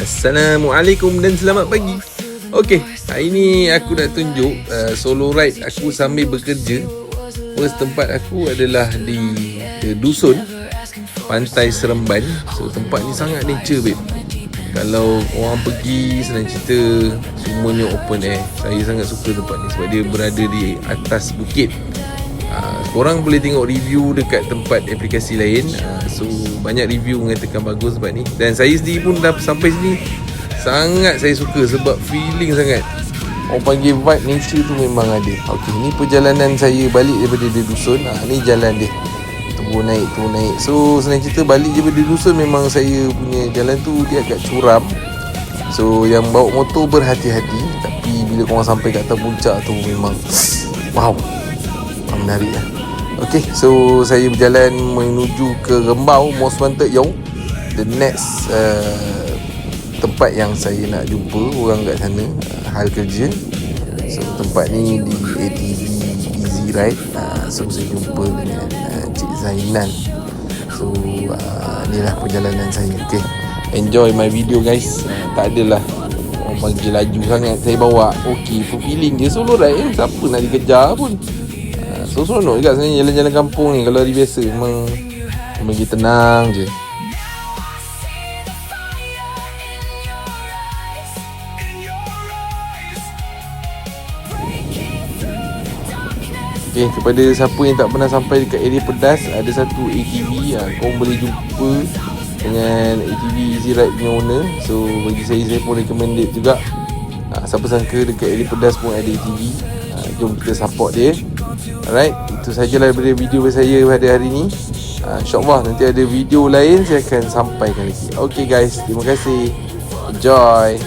Assalamualaikum dan selamat pagi. Okey, hari ni aku nak tunjuk solo ride aku sambil bekerja. First tempat aku adalah di dusun Pantai Seremban. So tempat ni sangat nature babe. Kalau orang pergi, senang cerita, semuanya open air. Saya sangat suka tempat ni sebab dia berada di atas bukit. Korang boleh tengok review dekat tempat aplikasi lain. So banyak review mengatakan bagus tempat ni. Dan saya sendiri pun dah sampai sini, sangat saya suka sebab feeling sangat. Orang panggil vibe nature tu memang ada. Okey, ni perjalanan saya balik daripada dusun. Ni jalan dia, turun naik. So senang cerita, balik daripada dusun memang saya punya jalan tu dia agak curam. So yang bawa motor berhati-hati. Tapi bila korang sampai kat atas puncak tu memang wow, menarik lah. Okay, so saya berjalan menuju ke Rembau, Most Wanted Yong. The next tempat yang saya nak jumpa orang kat sana, hal kerja. So tempat ni di ATV Easy Ride. So saya jumpa dengan Cik Zainan. So inilah perjalanan saya. Okay, enjoy my video guys. Tak adalah orang panggil laju sangat saya bawa. Okay, feeling je solo ride. Siapa nak dikejar pun. So seronok juga sebenarnya jalan-jalan kampung ni. Kalau hari biasa memang bagi tenang je. Okay, kepada siapa yang tak pernah sampai dekat area Pedas, ada satu ATV. Korang boleh jumpa dengan ATV Easy Ride punya owner. So bagi saya pun recommended juga. Siapa sangka dekat area Pedas pun ada ATV. Jom kita support dia. Alright, itu sajalah daripada video saya pada hari ni. InsyaAllah nanti ada video lain saya akan sampaikan lagi. Okay guys, terima kasih. Enjoy.